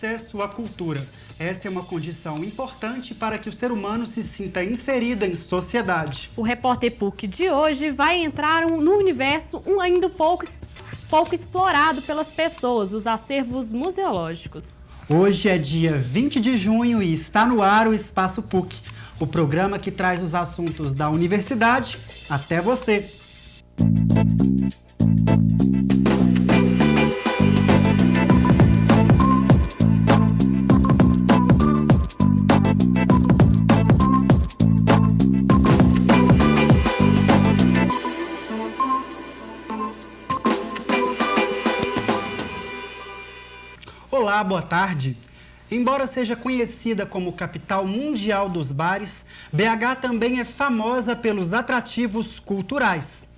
acesso à cultura. Essa é uma condição importante para que o ser humano se sinta inserido em sociedade. O Repórter PUC de hoje vai entrar no universo ainda pouco explorado pelas pessoas, os acervos museológicos. Hoje é dia 20 de junho e está no ar o Espaço PUC, o programa que traz os assuntos da universidade até você. Olá, boa tarde. Embora seja conhecida como capital mundial dos bares, BH também é famosa pelos atrativos culturais.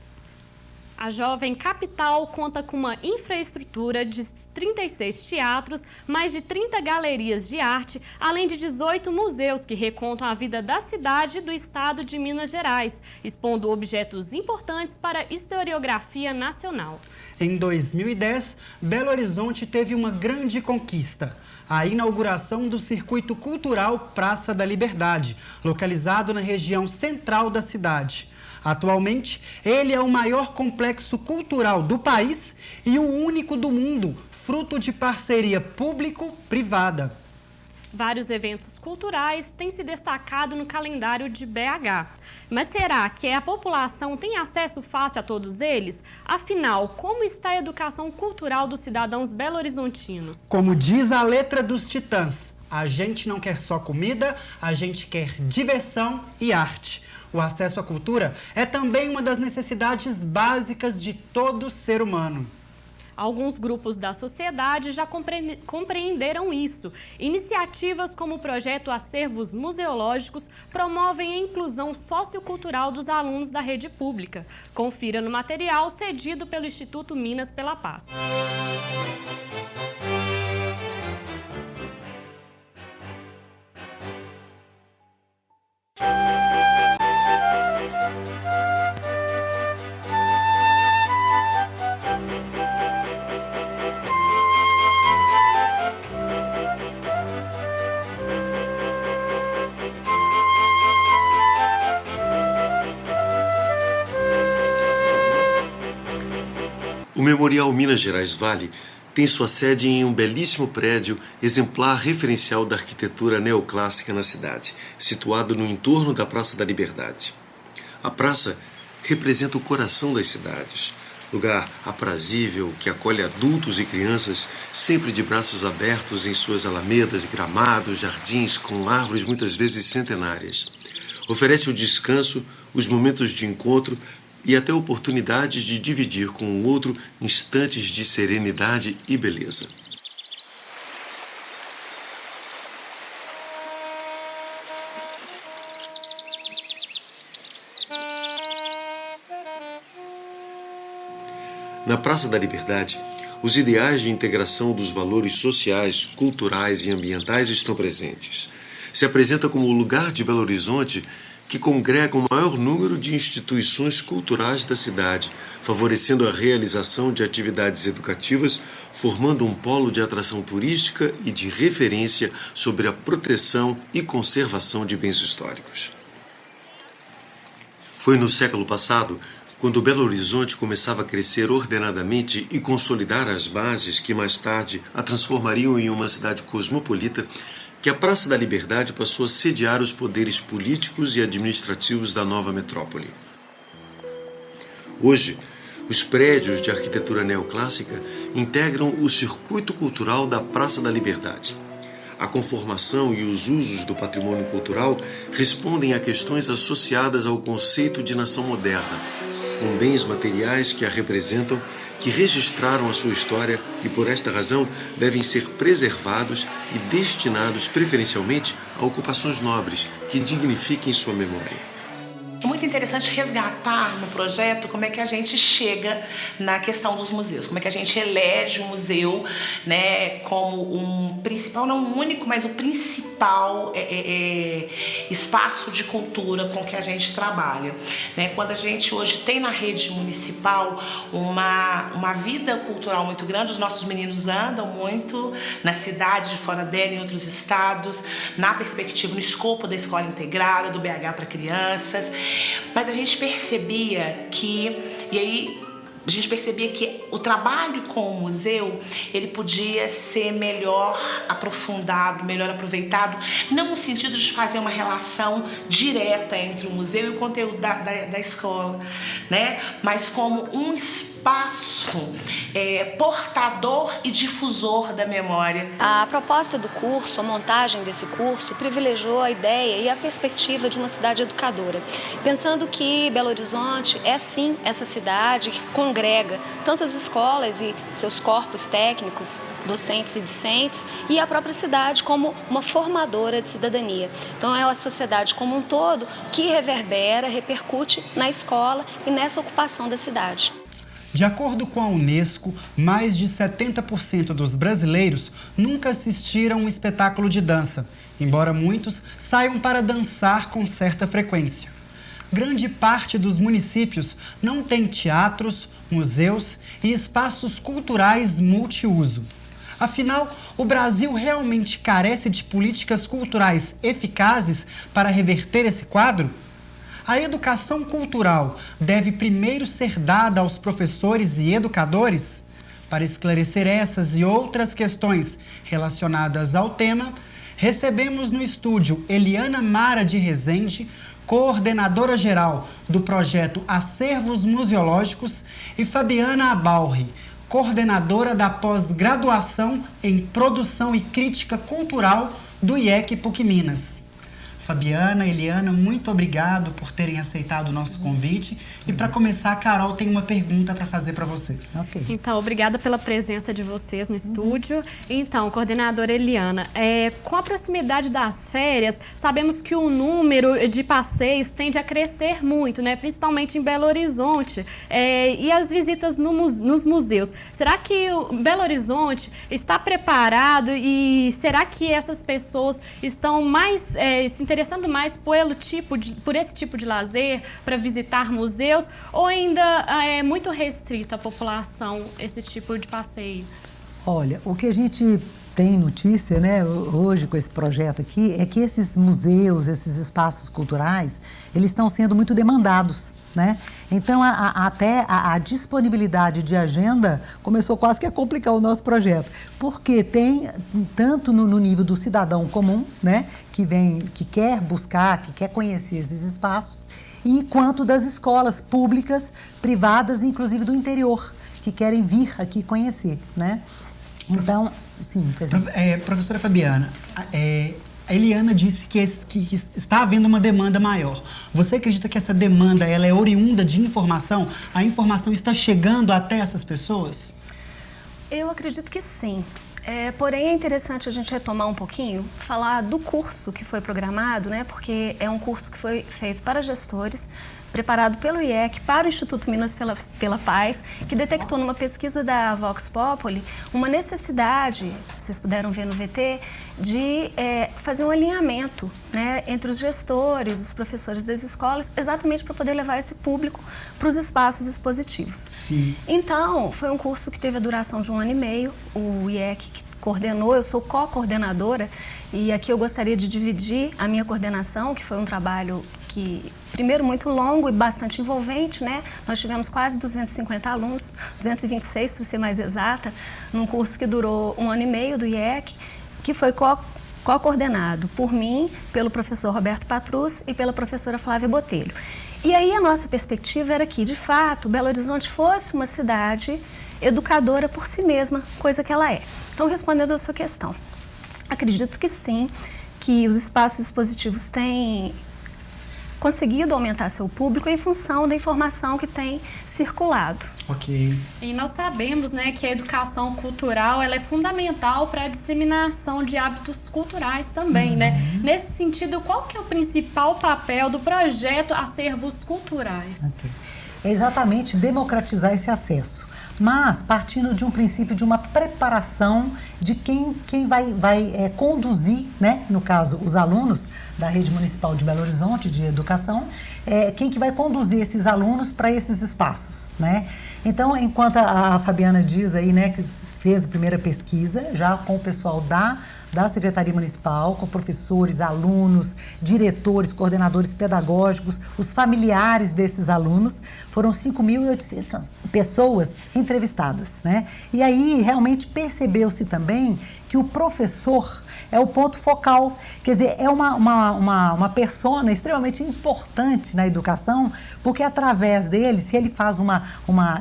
A jovem capital conta com uma infraestrutura de 36 teatros, mais de 30 galerias de arte, além de 18 museus que recontam a vida da cidade e do estado de Minas Gerais, expondo objetos importantes para a historiografia nacional. Em 2010, Belo Horizonte teve uma grande conquista: a inauguração do Circuito Cultural Praça da Liberdade, localizado na região central da cidade. Atualmente, ele é o maior complexo cultural do país e o único do mundo, fruto de parceria público-privada. Vários eventos culturais têm se destacado no calendário de BH. Mas será que a população tem acesso fácil a todos eles? Afinal, como está a educação cultural dos cidadãos belo-horizontinos? Como diz a letra dos Titãs, a gente não quer só comida, a gente quer diversão e arte. O acesso à cultura é também uma das necessidades básicas de todo ser humano. Alguns grupos da sociedade já compreenderam isso. Iniciativas como o projeto Acervos Museológicos promovem a inclusão sociocultural dos alunos da rede pública. Confira no material cedido pelo Instituto Minas pela Paz. O Memorial Minas Gerais Vale tem sua sede em um belíssimo prédio, exemplar referencial da arquitetura neoclássica na cidade, situado no entorno da Praça da Liberdade. A praça representa o coração das cidades, lugar aprazível que acolhe adultos e crianças, sempre de braços abertos em suas alamedas, gramados, jardins com árvores muitas vezes centenárias. Oferece o descanso, os momentos de encontro e até oportunidades de dividir com o outro instantes de serenidade e beleza. Na Praça da Liberdade, os ideais de integração dos valores sociais, culturais e ambientais estão presentes. Se apresenta como o lugar de Belo Horizonte que congrega o maior número de instituições culturais da cidade, favorecendo a realização de atividades educativas, formando um polo de atração turística e de referência sobre a proteção e conservação de bens históricos. Foi no século passado, quando Belo Horizonte começava a crescer ordenadamente e consolidar as bases que mais tarde a transformariam em uma cidade cosmopolita, que a Praça da Liberdade passou a sediar os poderes políticos e administrativos da nova metrópole. Hoje, os prédios de arquitetura neoclássica integram o circuito cultural da Praça da Liberdade. A conformação e os usos do patrimônio cultural respondem a questões associadas ao conceito de nação moderna, com bens materiais que a representam, que registraram a sua história e, por esta razão, devem ser preservados e destinados preferencialmente a ocupações nobres que dignifiquem sua memória. É muito interessante resgatar no projeto como é que a gente chega na questão dos museus, como é que a gente elege o museu, né, como um principal, não o único, mas o principal espaço de cultura com que a gente trabalha, né? Quando a gente hoje tem na rede municipal uma vida cultural muito grande, os nossos meninos andam muito na cidade, de fora dela, em outros estados, na perspectiva, no escopo da escola integrada, do BH para crianças, mas a gente percebia que, o trabalho com o museu, ele podia ser melhor aprofundado, melhor aproveitado, não no sentido de fazer uma relação direta entre o museu e o conteúdo da escola, né? Mas como um espaço portador e difusor da memória. A proposta do curso, a montagem desse curso, privilegiou a ideia e a perspectiva de uma cidade educadora, pensando que Belo Horizonte é sim essa cidade que congrega tanto as escolas e seus corpos técnicos, docentes e discentes, e a própria cidade como uma formadora de cidadania. Então é a sociedade como um todo que reverbera, repercute na escola e nessa ocupação da cidade. De acordo com a Unesco, mais de 70% dos brasileiros nunca assistiram um espetáculo de dança, embora muitos saiam para dançar com certa frequência. Grande parte dos municípios não tem teatros, museus e espaços culturais multiuso. Afinal, o Brasil realmente carece de políticas culturais eficazes para reverter esse quadro? A educação cultural deve primeiro ser dada aos professores e educadores? Para esclarecer essas e outras questões relacionadas ao tema, recebemos no estúdio Eliana Mara de Rezende, coordenadora geral do projeto Acervos Museológicos, e Fabiana Abalri, coordenadora da pós-graduação em Produção e Crítica Cultural do IEC PUC Minas. Fabiana, Eliana, muito obrigado por terem aceitado o nosso convite. E para começar, a Carol tem uma pergunta para fazer para vocês. Okay. Então, obrigada pela presença de vocês no estúdio. Então, coordenadora Eliana, com a proximidade das férias, sabemos que o número de passeios tende a crescer muito, né? Principalmente em Belo Horizonte. E as visitas nos museus. Será que o Belo Horizonte está preparado e será que essas pessoas estão mais se interessando mais por esse tipo de lazer, para visitar museus, ou ainda é muito restrito à população esse tipo de passeio? Olha, o que a gente tem notícia, né, hoje com esse projeto aqui, é que esses museus, esses espaços culturais, eles estão sendo muito demandados, né? Então, até a disponibilidade de agenda começou quase que a complicar o nosso projeto, porque tem tanto no nível do cidadão comum, né, que quer buscar, que quer conhecer esses espaços, e quanto das escolas públicas, privadas, inclusive do interior, que querem vir aqui conhecer, né? Então, sim, professora Fabiana, a Eliana disse que está havendo uma demanda maior. Você acredita que essa demanda ela é oriunda de informação? A informação está chegando até essas pessoas? Eu acredito que sim. Porém, é interessante a gente retomar um pouquinho, falar do curso que foi programado, né? Porque é um curso que foi feito para gestores, preparado pelo IEC para o Instituto Minas pela Paz, que detectou numa pesquisa da Vox Populi uma necessidade, vocês puderam ver no VT, de fazer um alinhamento, né, entre os gestores, os professores das escolas, exatamente para poder levar esse público para os espaços expositivos. Sim. Então, foi um curso que teve a duração de 1 ano e meio, o IEC que coordenou, eu sou co-coordenadora, e aqui eu gostaria de dividir a minha coordenação, que foi um trabalho que, primeiro, muito longo e bastante envolvente, né? Nós tivemos quase 250 alunos, 226 para ser mais exata, num curso que durou 1 ano e meio do IEC, que foi co-coordenado por mim, pelo professor Roberto Patrus e pela professora Flávia Botelho. E aí a nossa perspectiva era que, de fato, Belo Horizonte fosse uma cidade educadora por si mesma, coisa que ela é. Então, respondendo a sua questão, acredito que sim, que os espaços expositivos têm conseguido aumentar seu público em função da informação que tem circulado. Ok. E nós sabemos, né, que a educação cultural ela é fundamental para a disseminação de hábitos culturais também, né? Nesse sentido, qual que é o principal papel do projeto Acervos Culturais? Okay. É exatamente democratizar esse acesso, mas partindo de um princípio de uma preparação de quem vai conduzir, né, no caso, os alunos da Rede Municipal de Belo Horizonte de Educação, quem que vai conduzir esses alunos para esses espaços, né? Então, enquanto a Fabiana diz aí, né, que fez a primeira pesquisa, já com o pessoal da Secretaria Municipal, com professores, alunos, diretores, coordenadores pedagógicos, os familiares desses alunos, foram 5.800 pessoas entrevistadas, né? E aí, realmente, percebeu-se também que o professor é o ponto focal, quer dizer, é uma persona extremamente importante na educação, porque através dele, se ele faz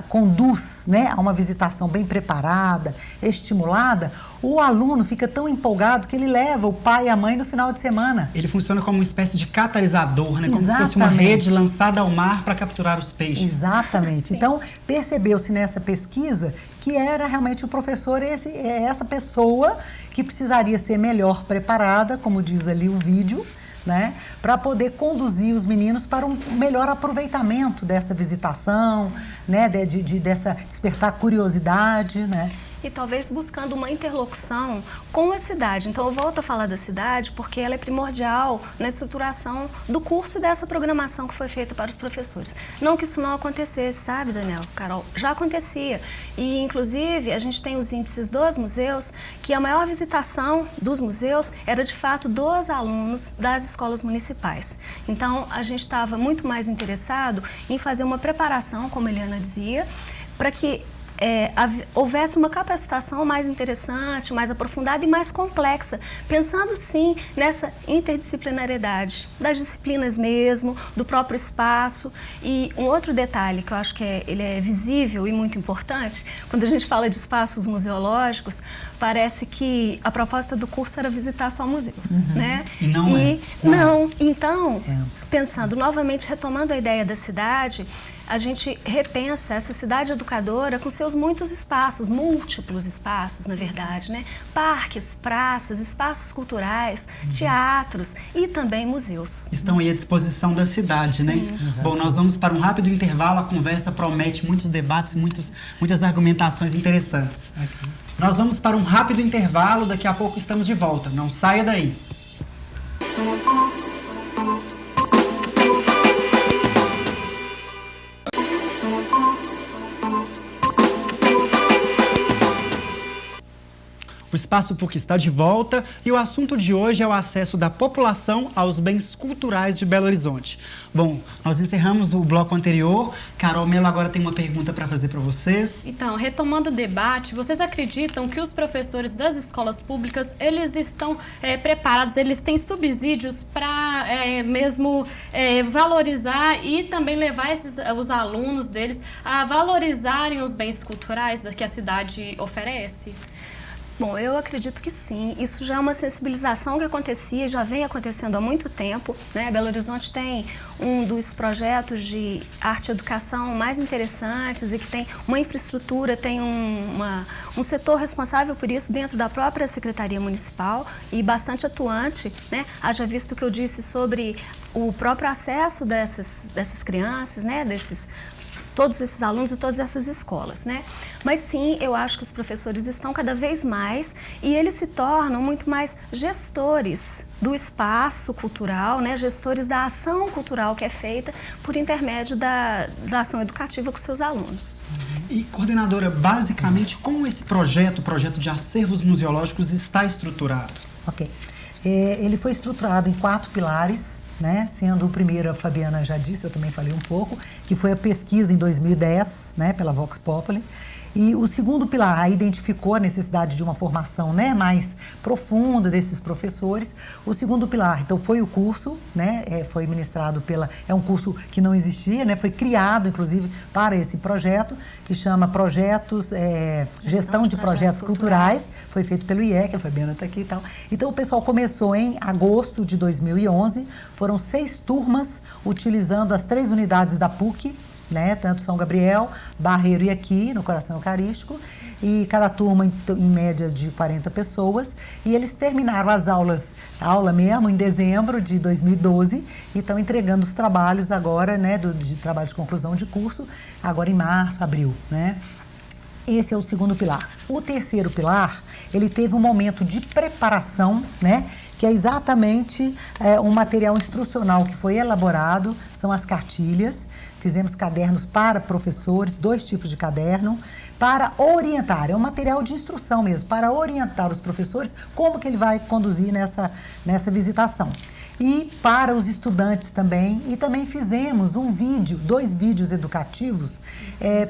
conduz, né, a uma visitação bem preparada, estimulada, o aluno fica tão empolgado que ele leva o pai e a mãe no final de semana. Ele funciona como uma espécie de catalisador, né? Como se fosse uma rede lançada ao mar para capturar os peixes. Exatamente. Então, percebeu-se nessa pesquisa que era realmente o professor, essa pessoa que precisaria ser melhor preparada, como diz ali o vídeo, né, para poder conduzir os meninos para um melhor aproveitamento dessa visitação, né, dessa despertar curiosidade, né. E talvez buscando uma interlocução com a cidade. Então, eu volto a falar da cidade porque ela é primordial na estruturação do curso dessa programação que foi feita para os professores. Não que isso não acontecesse, sabe, Daniel, Carol? Já acontecia. E, inclusive, a gente tem os índices dos museus, que a maior visitação dos museus era, de fato, dos alunos das escolas municipais. Então, a gente estava muito mais interessado em fazer uma preparação, como a Eliana dizia, para que houvesse uma capacitação mais interessante, mais aprofundada e mais complexa, pensando sim nessa interdisciplinariedade das disciplinas mesmo, do próprio espaço. E um outro detalhe que eu acho que ele é visível e muito importante, quando a gente fala de espaços museológicos, parece que a proposta do curso era visitar só museus, né? E não é. Não. Então, pensando novamente, retomando a ideia da cidade, a gente repensa essa cidade educadora com seus muitos espaços, múltiplos espaços, na verdade, né? Parques, praças, espaços culturais, teatros e também museus. Estão aí à disposição da cidade, né? Bom, nós vamos para um rápido intervalo, a conversa promete muitos debates, muitas argumentações interessantes. Nós vamos para um rápido intervalo, daqui a pouco estamos de volta. Não saia daí. O Espaço PUC está de volta e o assunto de hoje é o acesso da população aos bens culturais de Belo Horizonte. Bom, nós encerramos o bloco anterior. Carol Mello agora tem uma pergunta para fazer para vocês. Então, retomando o debate, vocês acreditam que os professores das escolas públicas, eles estão preparados, eles têm subsídios para mesmo valorizar e também levar os alunos deles a valorizarem os bens culturais que a cidade oferece? Bom, eu acredito que sim. Isso já é uma sensibilização que acontecia, já vem acontecendo há muito tempo, né? Belo Horizonte tem um dos projetos de arte e educação mais interessantes e que tem uma infraestrutura, tem um setor responsável por isso dentro da própria Secretaria Municipal e bastante atuante, né? Haja visto o que eu disse sobre o próprio acesso dessas crianças, né? Todos esses alunos e todas essas escolas, né? Mas sim, eu acho que os professores estão cada vez mais e eles se tornam muito mais gestores do espaço cultural, né? Gestores da ação cultural que é feita por intermédio da ação educativa com seus alunos. E, coordenadora, basicamente, como esse projeto, o projeto de acervos museológicos, está estruturado? Ok. Ele foi estruturado em 4 pilares, né? Sendo o primeiro, a Fabiana já disse, eu também falei um pouco, que foi a pesquisa em 2010, né? Pela Vox Populi. E o segundo pilar identificou a necessidade de uma formação, né, mais profunda desses professores. O segundo pilar, então, foi o curso, né, foi ministrado é um curso que não existia, né, foi criado, inclusive, para esse projeto, que chama Gestão de Projetos Culturais. Foi feito pelo IEC, a Fabiana está aqui e tal. Então, o pessoal começou em agosto de 2011, foram 6 turmas, utilizando as 3 unidades da PUC, né, tanto São Gabriel, Barreiro e aqui, no Coração Eucarístico, e cada turma em média de 40 pessoas, e eles terminaram a aula mesmo, em dezembro de 2012, e estão entregando os trabalhos agora, né, de trabalho de conclusão de curso, agora em março, abril, né. Esse é o segundo pilar. O terceiro pilar, ele teve um momento de preparação, né, que é exatamente um material instrucional que foi elaborado, são as cartilhas. Fizemos cadernos para professores, 2 tipos de caderno, para orientar, é um material de instrução mesmo, para orientar os professores como que ele vai conduzir nessa visitação. E para os estudantes também, e também fizemos 2 vídeos educativos,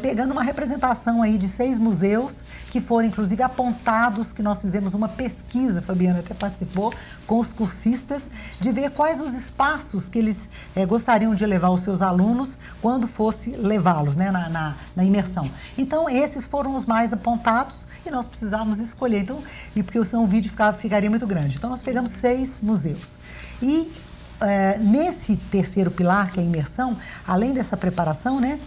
pegando uma representação aí de 6 museus, que foram inclusive apontados, que nós fizemos uma pesquisa, a Fabiana até participou, com os cursistas, de ver quais os espaços que eles gostariam de levar os seus alunos quando fosse levá-los, né, na imersão. Então, esses foram os mais apontados e nós precisávamos escolher, então, e porque senão o vídeo ficaria muito grande. Então, nós pegamos 6 museus. E nesse terceiro pilar, que é a imersão, além dessa preparação, né,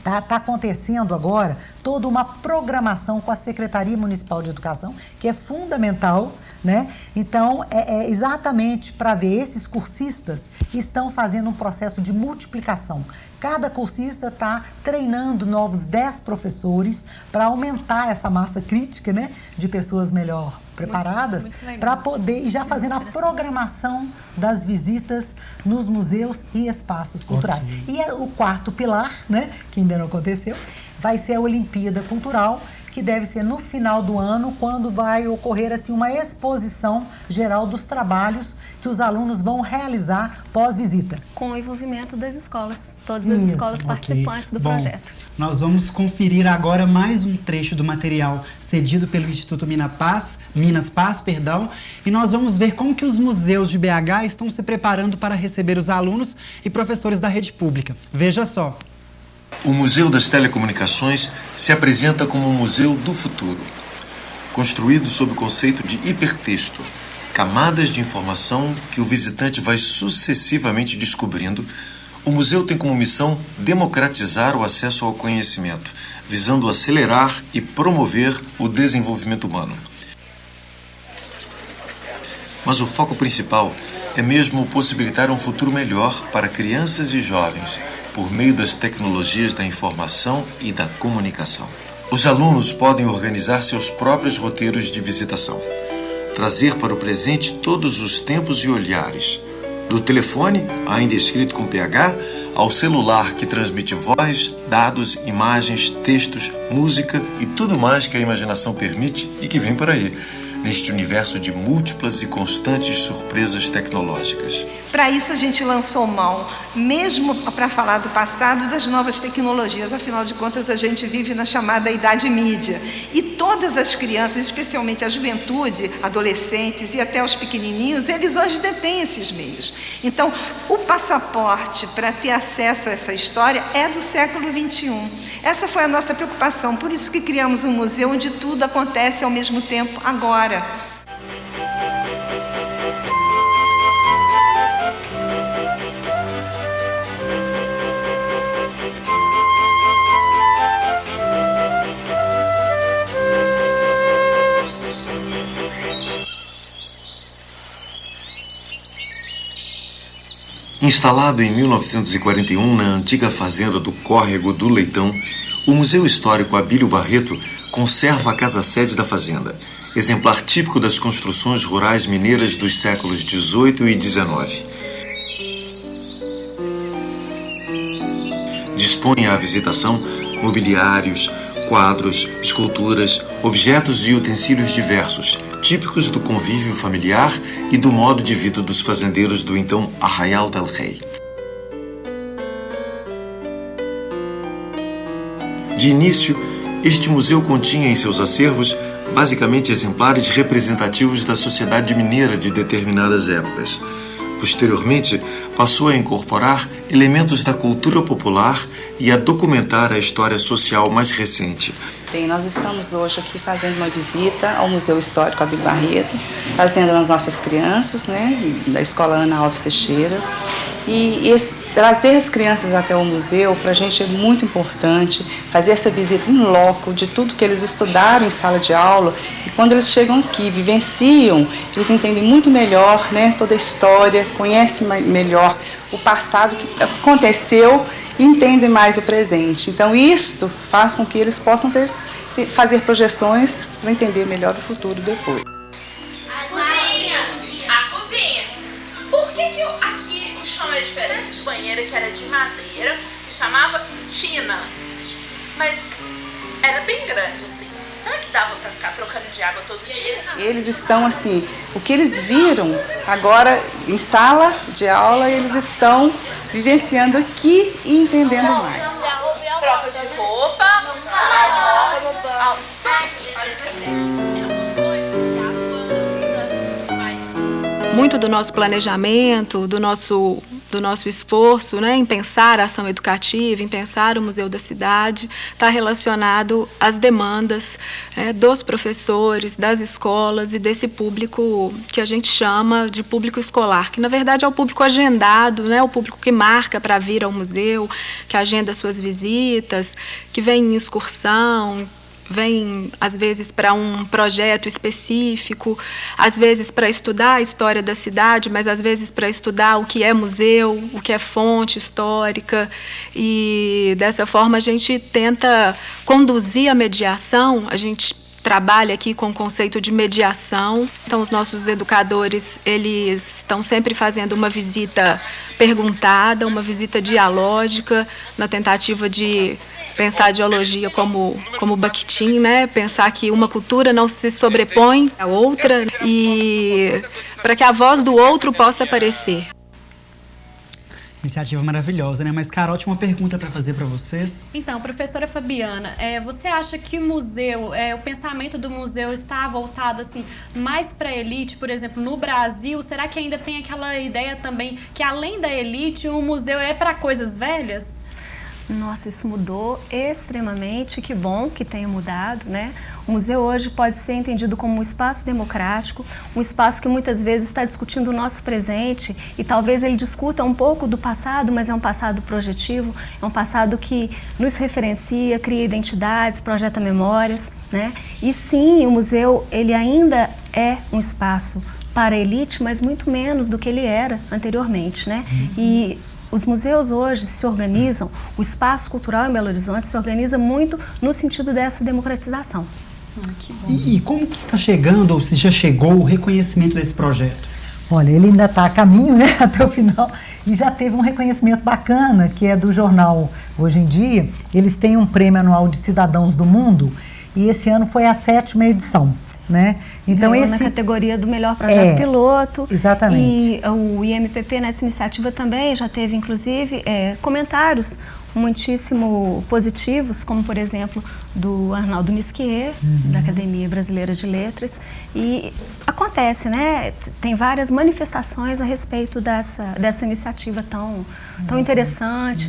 tá acontecendo agora toda uma programação com a Secretaria Municipal de Educação, que é fundamental, né? Então, é exatamente para ver, esses cursistas estão fazendo um processo de multiplicação. Cada cursista está treinando novos 10 professores para aumentar essa massa crítica, né, de pessoas melhor preparadas, para poder, e já fazendo a programação das visitas nos museus e espaços culturais. Okay. E o quarto pilar, né, que ainda não aconteceu, vai ser a Olimpíada Cultural, que deve ser no final do ano, quando vai ocorrer assim, uma exposição geral dos trabalhos que os alunos vão realizar pós-visita. Com o envolvimento das escolas, todas as escolas participantes do projeto. Nós vamos conferir agora mais um trecho do material cedido pelo Instituto Minas Paz, e nós vamos ver como que os museus de BH estão se preparando para receber os alunos e professores da rede pública. Veja só. O Museu das Telecomunicações se apresenta como um museu do futuro, construído sob o conceito de hipertexto, camadas de informação que o visitante vai sucessivamente descobrindo. O museu tem como missão democratizar o acesso ao conhecimento, visando acelerar e promover o desenvolvimento humano. Mas o foco principal é mesmo possibilitar um futuro melhor para crianças e jovens, por meio das tecnologias da informação e da comunicação. Os alunos podem organizar seus próprios roteiros de visitação, trazer para o presente todos os tempos e olhares, do telefone, ainda escrito com PH, ao celular que transmite voz, dados, imagens, textos, música e tudo mais que a imaginação permite e que vem por aí, neste universo de múltiplas e constantes surpresas tecnológicas. Para isso a gente lançou mão, mesmo para falar do passado, das novas tecnologias. Afinal de contas, a gente vive na chamada Idade Mídia. E todas as crianças, especialmente a juventude, adolescentes e até os pequenininhos, eles hoje detêm esses meios. Então, o passaporte para ter acesso a essa história é do século XXI. Essa foi a nossa preocupação, por isso que criamos um museu onde tudo acontece ao mesmo tempo, agora. Instalado em 1941 na antiga fazenda do Córrego do Leitão, o Museu Histórico Abílio Barreto conserva a casa-sede da fazenda, exemplar típico das construções rurais mineiras dos séculos XVIII e XIX. Dispõe à visitação mobiliários, quadros, esculturas, objetos e utensílios diversos, típicos do convívio familiar e do modo de vida dos fazendeiros do então Arraial del Rei. De início, Este museu continha em seus acervos basicamente exemplares representativos da sociedade mineira de determinadas épocas. Posteriormente, passou a incorporar elementos da cultura popular e a documentar a história social mais recente. Bem, nós estamos hoje aqui fazendo uma visita ao Museu Histórico Abílio Barreto, trazendo as nossas crianças, da Escola Ana Alves Teixeira. E trazer as crianças até o museu, para a gente é muito importante, fazer essa visita em loco de tudo que eles estudaram em sala de aula. E quando eles chegam aqui, vivenciam, eles entendem muito melhor toda a história, conhecem melhor o passado que aconteceu e entendem mais o presente. Então, isto faz com que eles possam fazer projeções para entender melhor o futuro depois. A cozinha. Por que aqui o chão é diferente de banheira, que era de madeira, que chamava tina, mas era bem grande assim? Será que dava para ficar trocando de água todo dia? Eles estão assim, o que eles viram agora em sala de aula, eles estão vivenciando aqui e entendendo mais. Troca de roupa. Muito do nosso planejamento, do nosso esforço em pensar a ação educativa, em pensar o Museu da Cidade, está relacionado às demandas dos professores, das escolas e desse público que a gente chama de público escolar, que na verdade é o público agendado, o público que marca para vir ao museu, que agenda suas visitas, que vem em excursão, vem, às vezes, para um projeto específico, às vezes para estudar a história da cidade, mas às vezes para estudar o que é museu, o que é fonte histórica. E, dessa forma, a gente tenta conduzir a mediação, a gente trabalha aqui com o conceito de mediação. Então, os nossos educadores, eles estão sempre fazendo uma visita perguntada, uma visita dialógica, na tentativa de pensar a geologia como Bakhtin, pensar que uma cultura não se sobrepõe à outra e para que a voz do outro possa aparecer. Iniciativa maravilhosa, Mas, Carol, tinha uma pergunta para fazer para vocês. Então, professora Fabiana, você acha que o museu, o pensamento do museu está voltado assim mais para a elite, por exemplo, no Brasil? Será que ainda tem aquela ideia também que, além da elite, o museu é para coisas velhas? Nossa, isso mudou extremamente, que bom que tenha mudado, O museu hoje pode ser entendido como um espaço democrático, um espaço que muitas vezes está discutindo o nosso presente e talvez ele discuta um pouco do passado, mas é um passado projetivo, é um passado que nos referencia, cria identidades, projeta memórias, E sim, o museu, ele ainda é um espaço para a elite, mas muito menos do que ele era anteriormente, E os museus hoje se organizam, o espaço cultural em Belo Horizonte se organiza muito no sentido dessa democratização. Que bom. E como que está chegando, ou se já chegou, o reconhecimento desse projeto? Olha, ele ainda está a caminho, até o final, e já teve um reconhecimento bacana, que é do jornal Hoje em Dia. Eles têm um prêmio anual de cidadãos do mundo, e esse ano foi a 7ª edição. Então, na categoria do melhor projeto piloto. Exatamente. E o IMPP nessa iniciativa também já teve, inclusive, comentários muitíssimo positivos, como, por exemplo, do Arnaldo Nisquier, da Academia Brasileira de Letras. E acontece, Tem várias manifestações a respeito dessa iniciativa tão interessante,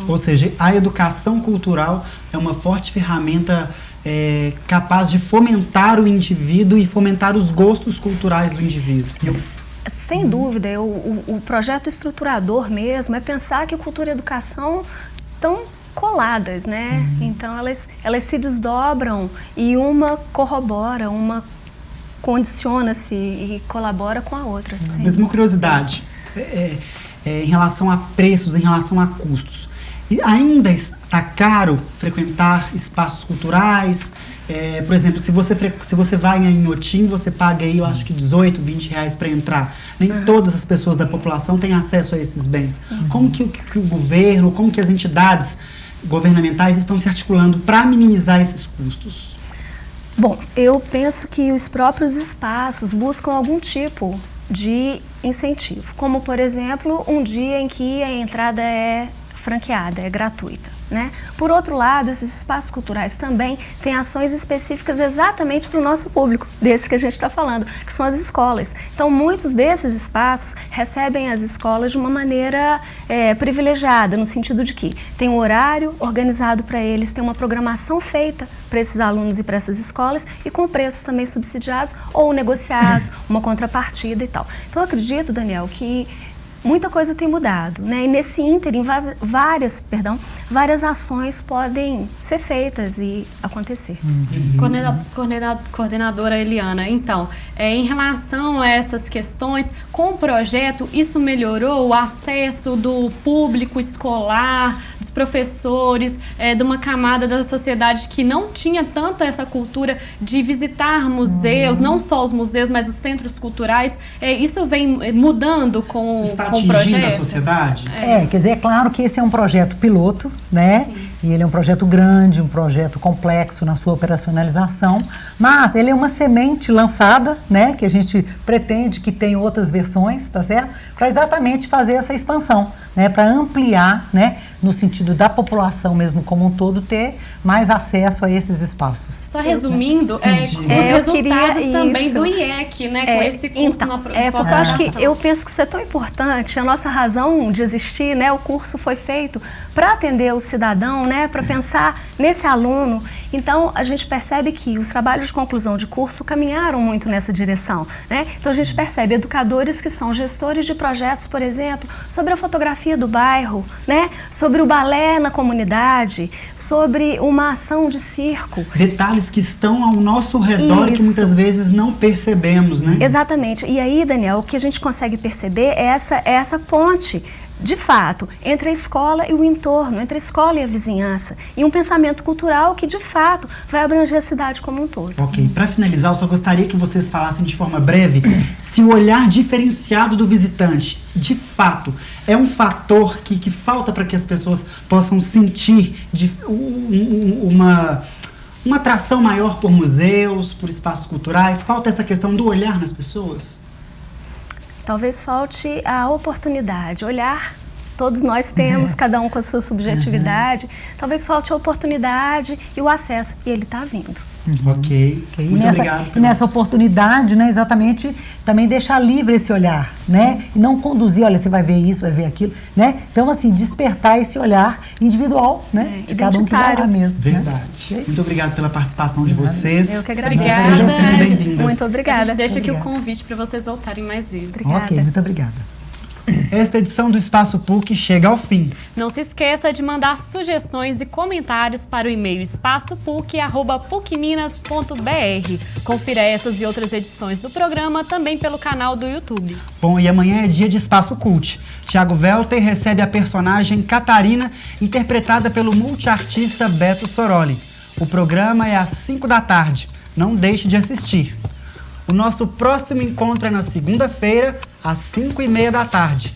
Ou seja, a educação cultural é uma forte ferramenta capaz de fomentar o indivíduo e fomentar os gostos culturais do indivíduo. Sem dúvida, o projeto estruturador mesmo é pensar que cultura e educação estão coladas, Então, elas se desdobram e uma corrobora, uma condiciona-se e colabora com a outra. Mesma curiosidade, em relação a preços, em relação a custos. E ainda está caro frequentar espaços culturais? Por exemplo, se você vai em Inhotim, você paga aí, eu acho que R$18, R$20 para entrar. Nem todas as pessoas da população têm acesso a esses bens. Como que o governo, como que as entidades governamentais estão se articulando para minimizar esses custos? Bom, eu penso que os próprios espaços buscam algum tipo de incentivo. Como, por exemplo, um dia em que a entrada é franqueada, é gratuita, né? Por outro lado, esses espaços culturais também têm ações específicas exatamente para o nosso público, desse que a gente está falando, que são as escolas. Então, muitos desses espaços recebem as escolas de uma maneira privilegiada, no sentido de que tem um horário organizado para eles, tem uma programação feita para esses alunos e para essas escolas e com preços também subsidiados ou negociados, uma contrapartida e tal. Então, eu acredito, Daniel, que muita coisa tem mudado, né? E nesse ínterim, várias ações podem ser feitas e acontecer. Coordenadora Eliana, então, em relação a essas questões, com o projeto, isso melhorou o acesso do público escolar, dos professores, de uma camada da sociedade que não tinha tanto essa cultura de visitar museus, não só os museus, mas os centros culturais. Isso vem mudando com o projeto? A sociedade? Quer dizer, é claro que esse é um projeto piloto, né? Sim. E ele é um projeto grande, um projeto complexo na sua operacionalização, mas ele é uma semente lançada, né? Que a gente pretende que tenha outras versões, tá certo? Para exatamente fazer essa expansão, né? Para ampliar, né? No sentido da população mesmo como um todo, ter mais acesso a esses espaços. Só resumindo, os resultados também do IEC, né? Com esse curso então, eu penso que isso é tão importante, a nossa razão de existir, né? O curso foi feito para atender o cidadão, né? Para pensar nesse aluno. Então, a gente percebe que os trabalhos de conclusão de curso caminharam muito nessa direção, né? Então, a gente percebe educadores que são gestores de projetos, por exemplo, sobre a fotografia do bairro, né? Sobre o balé na comunidade, sobre uma ação de circo. Detalhes que estão ao nosso redor e que muitas vezes não percebemos, né? Exatamente. E aí, Daniel, o que a gente consegue perceber é essa ponte, de fato, entre a escola e o entorno, entre a escola e a vizinhança, e um pensamento cultural que, de fato, vai abranger a cidade como um todo. Ok, para finalizar, eu só gostaria que vocês falassem de forma breve se o olhar diferenciado do visitante, de fato, é um fator que falta para que as pessoas possam sentir uma atração maior por museus, por espaços culturais. Falta essa questão do olhar nas pessoas? Talvez falte a oportunidade, olhar, todos nós temos, cada um com a sua subjetividade, talvez falte a oportunidade e o acesso, e ele está vindo. Ok, muito obrigado. E nessa oportunidade, né, exatamente, também deixar livre esse olhar, né? E não conduzir, olha, você vai ver isso, vai ver aquilo, né? Então, assim, despertar esse olhar individual, né? De cada um que vai lá mesmo. Verdade. Né? Muito obrigado pela participação de vocês. Eu que agradeço. Obrigada. Sejam bem-vindas. Muito obrigada. A gente deixa aqui o convite para vocês voltarem mais vezes. Obrigada. Ok, muito obrigada. Esta edição do Espaço PUC chega ao fim. Não se esqueça de mandar sugestões e comentários para o e-mail espaçopuc@pucminas.br. Confira essas e outras edições do programa também pelo canal do YouTube. Bom, e amanhã é dia de Espaço Cult. Tiago Welter recebe a personagem Catarina, interpretada pelo multiartista Beto Soroli. O programa é às 5 da tarde. Não deixe de assistir. O nosso próximo encontro é na segunda-feira, às 5:30 da tarde.